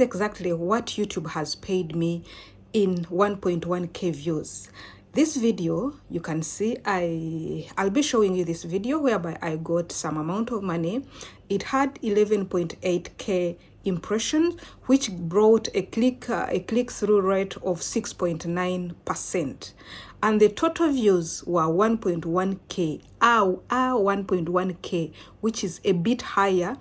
exactly what YouTube has paid me in 1.1k views. This video, you can see, I'll be showing you this video whereby I got some amount of money. It had 11.8k impressions, which brought a click-through rate of 6.9%, and the total views were 1.1k, 1.1k, which is a bit higher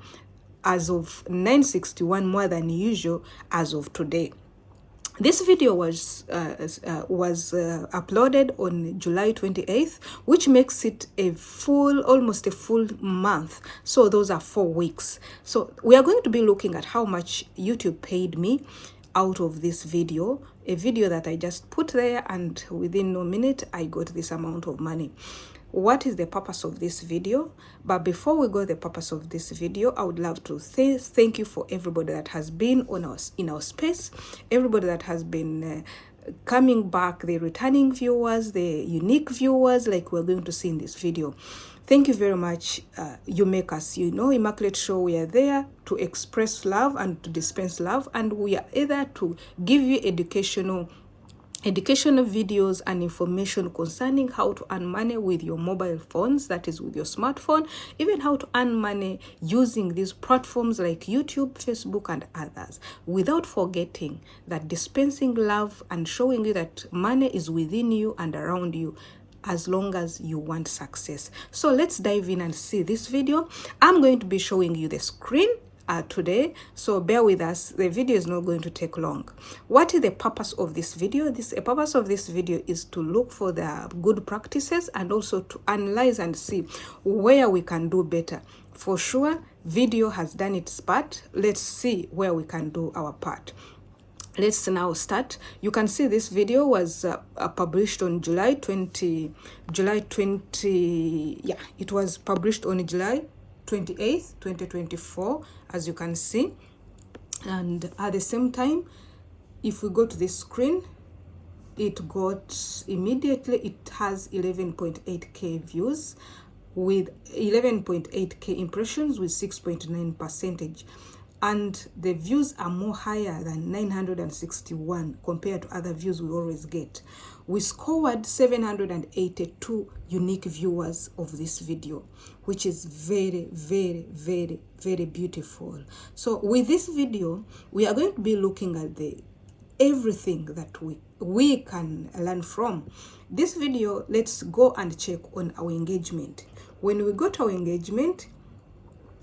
as of 961, more than usual as of today. This video was uploaded on July 28th, which makes it almost a full month. So those are 4 weeks. So we are going to be looking at how much YouTube paid me out of this video, a video that I just put there, and within no minute I got this amount of money. What is the purpose of this video? But before we go to the purpose of this video, I would love to thank you for everybody that has been in our space, everybody that has been coming back, the returning viewers, the unique viewers, like we're going to see in this video. Thank you very much. You make us, Immaculate Show. We are there to express love and to dispense love, and we are either to give you educational videos and information concerning how to earn money with your mobile phones, that is with your smartphone, even how to earn money using these platforms like YouTube, Facebook, and others, without forgetting that dispensing love and showing you that money is within you and around you, as long as you want success. So let's dive in and see this video. I'm going to be showing you the screen today, so bear with us. The video is not going to take long. What is the purpose of this video? The purpose of this video is to look for the good practices and also to analyze and see where we can do better. For sure, video has done its part. Let's see where we can do our part. Let's now start. You can see this video was published on July 20. Yeah, it was published on July 28th, 2024, as you can see. And at the same time, if we go to this screen, it has 11.8k views with 11.8k impressions with 6.9%, and the views are more higher than 961 compared to other views we always get. We scored 782 unique viewers of this video, which is very, very, very, very beautiful. So with this video, we are going to be looking at everything that we can learn from this video. Let's go and check on our engagement. When we go to our engagement,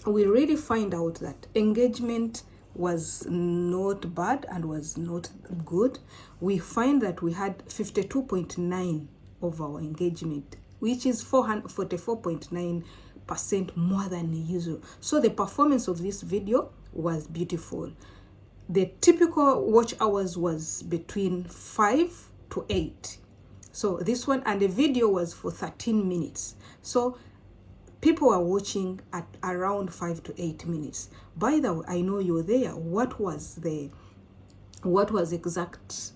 we really find out that engagement was not bad and was not good. We find that we had 52.9 of our engagement, which is 44.9% more than usual. So the performance of this video was beautiful. The typical watch hours was between 5 to 8. So this one, and the video was for 13 minutes. So people are watching at around 5 to 8 minutes. By the way, I know you're there. What was exact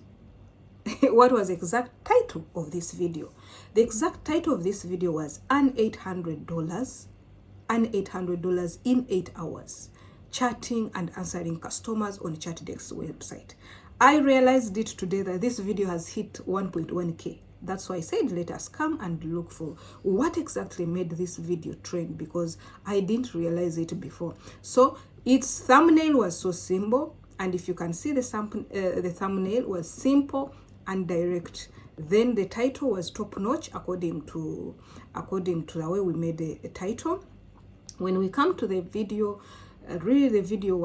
title of this video? The exact title of this video was Earn $800 in 8 hours, chatting and answering customers on ChatDeck's website. I realized it today that this video has hit 1.1k. That's why I said let us come and look for what exactly made this video trend, because I didn't realize it before. So its thumbnail was so simple, and if you can see the thumbnail was simple and direct. Then the title was top notch according to the way we made a title. When we come to the video, really the video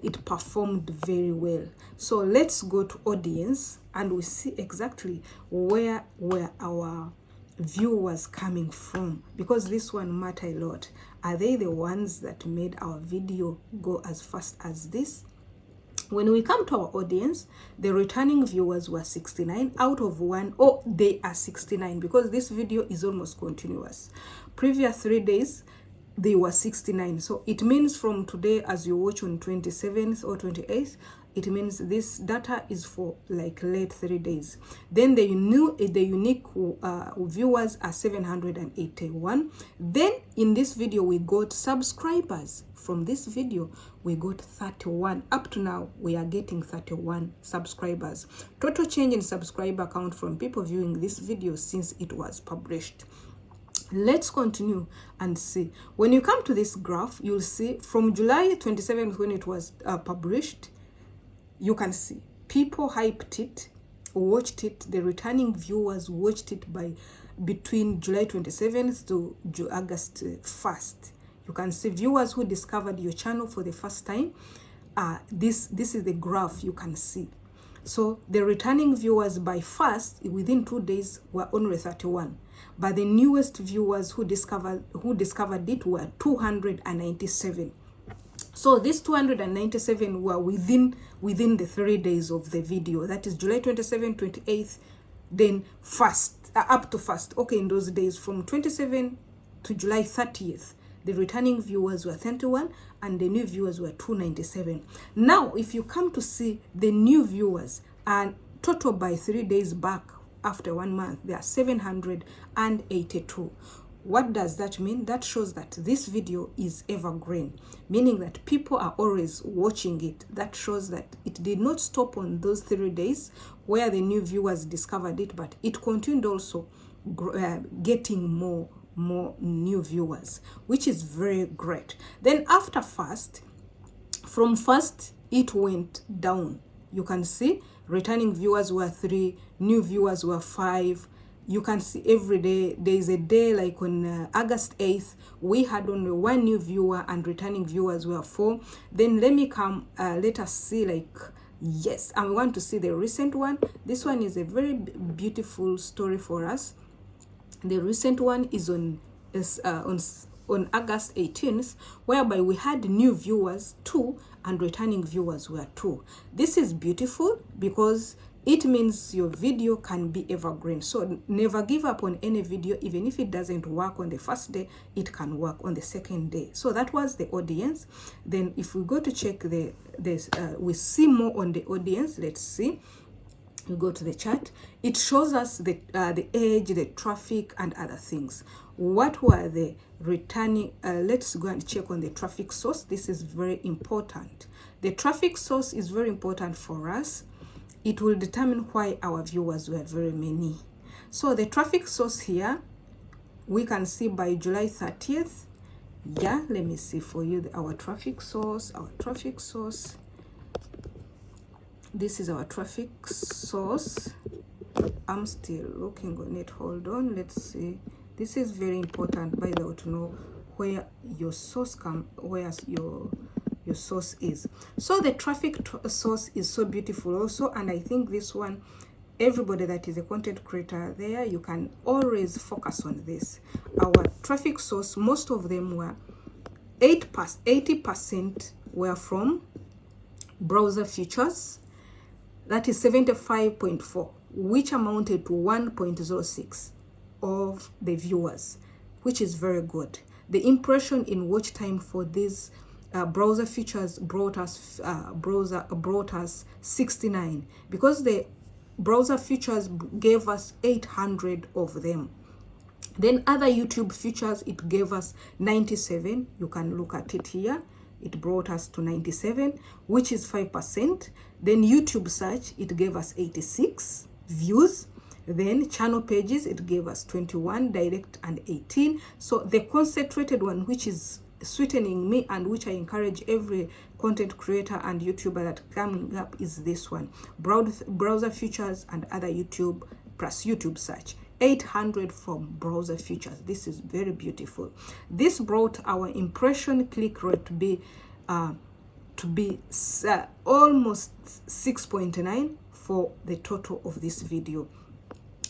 it performed very well. So let's go to audience and we see exactly where our view was coming from, because this one matter a lot. Are they the ones that made our video go as fast as this? When we come to our audience, the returning viewers were 69 out of 1. Oh, they are 69 because this video is almost continuous. Previous 3 days, they were 69. So it means from today, as you watch on 27th or 28th, it means this data is for like late 3 days. Then the unique viewers are 781. Then in this video we got subscribers. From this video we got 31. Up to now we are getting 31 subscribers. Total change in subscriber count from people viewing this video since it was published. Let's continue and see. When you come to this graph, you'll see from July 27th when it was published, you can see people hyped it, watched it. The returning viewers watched it by between July 27th to August 1st. You can see viewers who discovered your channel for the first time. This is the graph you can see. So the returning viewers by first, within 2 days, were only 31. But the newest viewers who discovered it were 297. So these 297 were within the 3 days of the video. That is July 27th, 28th, then first, up to first. Okay, in those days, from 27 to July 30th, the returning viewers were 31 and the new viewers were 297. Now, if you come to see the new viewers and total by 3 days back after 1 month, they are 782. What does that mean? That shows that this video is evergreen, meaning that people are always watching it. That shows that it did not stop on those 3 days where the new viewers discovered it, but it continued also getting more new viewers, which is very great. Then after first, from first it went down. You can see returning viewers were 3, new viewers were 5. You can see every day there is a day like on August 8th we had only 1 new viewer and returning viewers were 4. Then let us see, like, yes, and we want to see the recent one. This one is a very beautiful story for us. The recent one is on August 18th, whereby we had new viewers 2 and returning viewers were 2. This is beautiful because it means your video can be evergreen. So never give up on any video. Even if it doesn't work on the first day, it can work on the second day. So that was the audience. Then if we go to check we see more on the audience. Let's see. You go to the chart. It shows us the age, the traffic, and other things. What were the returning? Let's go and check on the traffic source. This is very important. The traffic source is very important for us. It will determine why our viewers were very many. So the traffic source here, we can see by July 30th. Yeah, let me see for you our traffic source. This is our traffic source. I'm still looking on it. Hold on. Let's see. This is very important, by the way, to know where your source your source is. So the traffic source is so beautiful also, and I think this one, everybody that is a content creator there, you can always focus on this. Our traffic source, most of them were 80% were from browser features. That is 75.4, which amounted to 1.06 of the viewers, which is very good. The impression in watch time for these browser features brought us 69, because the browser features gave us 800 of them. Then other YouTube features, it gave us 97. You can look at it here. It brought us to 97, which is 5%. Then YouTube search, it gave us 86 views. Then channel pages, it gave us 21, direct and 18. So the concentrated one, which is sweetening me and which I encourage every content creator and YouTuber that coming up, is this one. Browser features and other YouTube plus YouTube search. 800 from browser features. This is very beautiful. This brought our impression click rate to be almost 6.9 for the total of this video.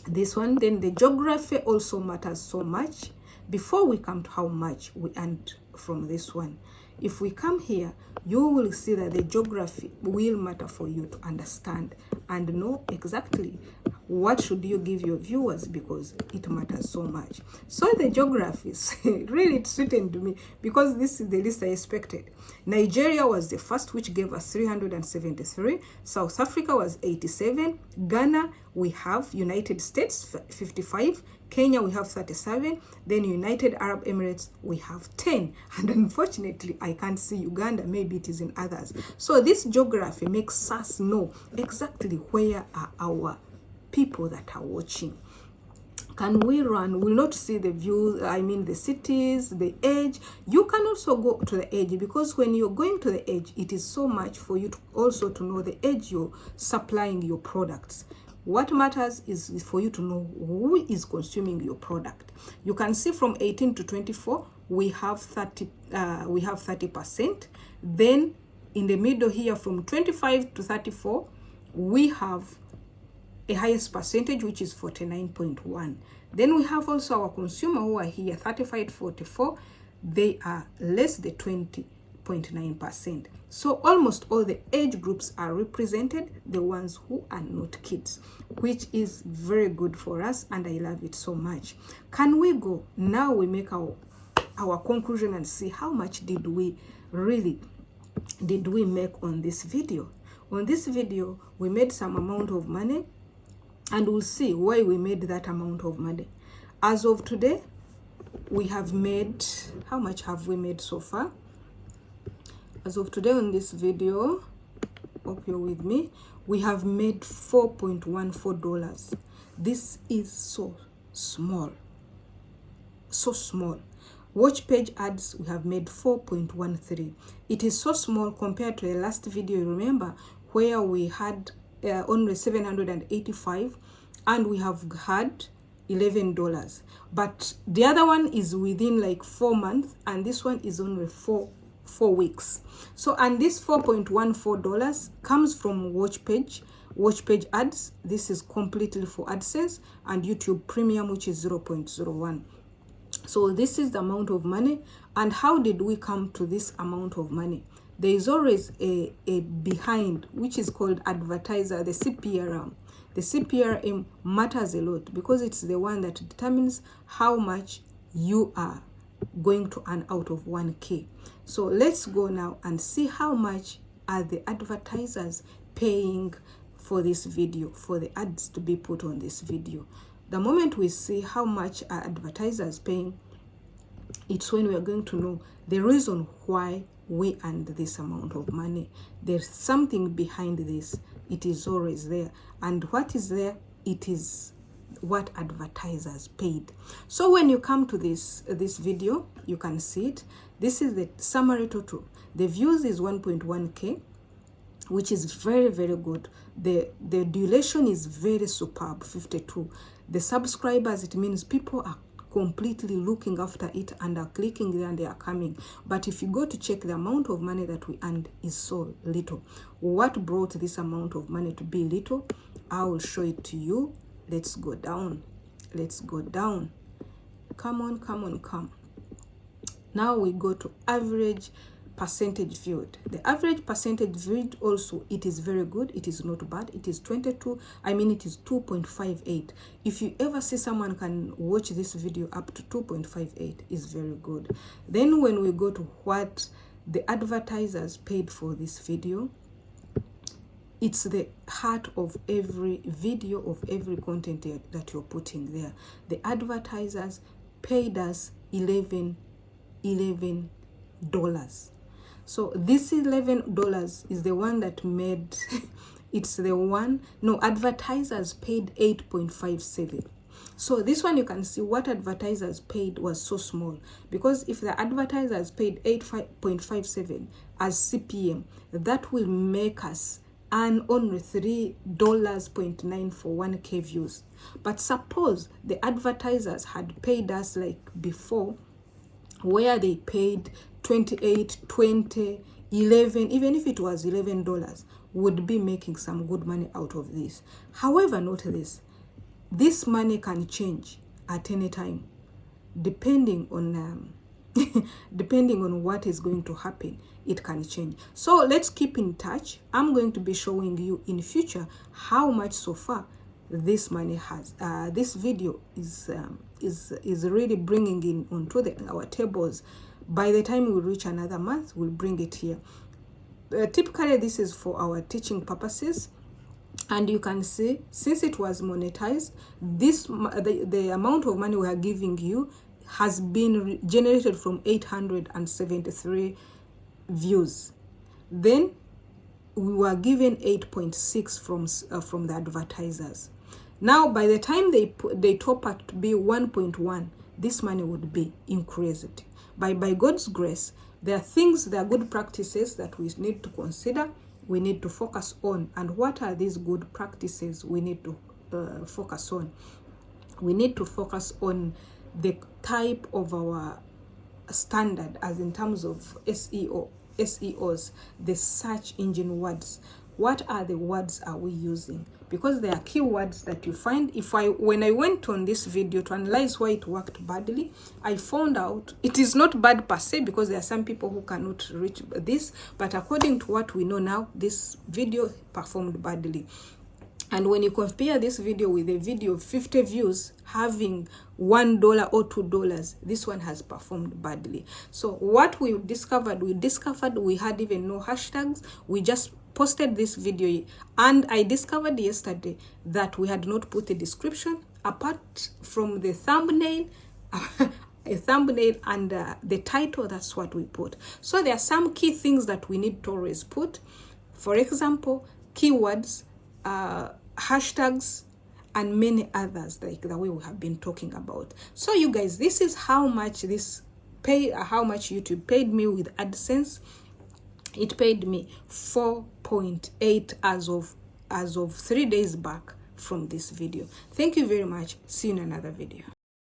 This one, then the geography also matters so much. Before we come to how much we earned from this one, If we come here, you will see that the geography will matter for you to understand and know exactly what should you give your viewers, because it matters so much. So the geographies, really it sweetened me, because this is the least I expected. Nigeria was the first, which gave us 373. South Africa was 87. Ghana, we have United States, 55. Kenya, we have 37. Then United Arab Emirates, we have 10. And unfortunately, I can't see Uganda. Maybe it is in others. So this geography makes us know exactly where are our people that are watching. Can we run? We'll not see the views, I mean the cities, the age. You can also go to the age, because when you're going to the age, it is so much for you to also to know the age you're supplying your products. What matters is for you to know who is consuming your product. You can see from 18 to 24, we have 30%. Then in the middle here, from 25 to 34, we have a highest percentage, which is 49.1. Then we have also our consumer who are here, 35 to 44. They are less than 20.9%. So almost all the age groups are represented, the ones who are not kids, which is very good for us, and I love it so much. Can we go now? We make our conclusion and see how much did we make on this video. On this video, we made some amount of money, and we'll see why we made that amount of money. As of today, we have made, how much have we made so far? As of today on this video, hope you're with me, we have made $4.14. This is so small. So small. Watch page ads, we have made 4.13. It is so small compared to the last video, remember, where we had only 785 and we have had $11. But the other one is within like 4 months, and this one is only 4 weeks. So, and this $4.14 comes from watch page ads. This is completely for AdSense, and YouTube Premium, which is 0.01. So this is the amount of money. And how did we come to this amount of money? There is always a behind, which is called advertiser, the CPRM. The CPRM matters a lot, because it's the one that determines how much you are going to earn out of 1K. So let's go now and see how much are the advertisers paying for this video, for the ads to be put on this video. The moment we see how much are advertisers paying, it's when we are going to know the reason why we earned this amount of money. There's something behind this. It is always there. And what is there? It is what advertisers paid. So when you come to this video, you can see it. This is the summary total. The views is 1.1K, which is very, very good. The duration is very superb, 52. The subscribers, it means people are completely looking after it and are clicking there and they are coming. But if you go to check, the amount of money that we earned is so little. What brought this amount of money to be little? I will show it to you. Let's go down. Let's go down. Come on, come on, come. Now we go to average percentage viewed. The average percentage viewed also, it is very good. It is not bad. It is 22. I mean, it is 2.58. If you ever see someone can watch this video up to 2.58, is very good. Then when we go to what the advertisers paid for this video, it's the heart of every video, of every content that you're putting there. The advertisers paid us $11. So this $11 is the one that made it's the one. No, advertisers paid 8.57. So this one, you can see what advertisers paid was so small, because if the advertisers paid 8.57 as CPM, that will make us earn only $3.9 for 1K views. But suppose the advertisers had paid us like before, where they paid 28, 20, 11, even if it was $11, would be making some good money out of this. However, note this money can change at any time, depending on depending on what is going to happen, it can change. So let's keep in touch. I'm going to be showing you in future how much so far this money has. This video is really bringing in onto our tables. By the time we reach another month, we'll bring it here. Typically, this is for our teaching purposes. And you can see, since it was monetized, the amount of money we are giving you has been generated from 873 views. Then we were given 8.6 from the advertisers. Now, by the time they top up to be 1.1, this money would be increased. By God's grace, there are good practices that we need to consider. We need to focus on. And what are these good practices we need to focus on? We need to focus on the type of our standard, as in terms of SEOs, the search engine words. What are the words are we using? Because there are keywords that you find. When I went on this video to analyze why it worked badly, I found out it is not bad per se, because there are some people who cannot reach this, but according to what we know now, this video performed badly. And when you compare this video with a video of 50 views having $1 or $2, this one has performed badly. So what we discovered we had even no hashtags. We just posted this video, and I discovered yesterday that we had not put a description apart from the thumbnail. A thumbnail and the title, that's what we put. So there are some key things that we need to always put. For example, keywords, hashtags, and many others, like the way we have been talking about. So you guys, this is how much YouTube paid me with AdSense. It paid me 4.8 as of 3 days back from this video. Thank you very much. See you in another video.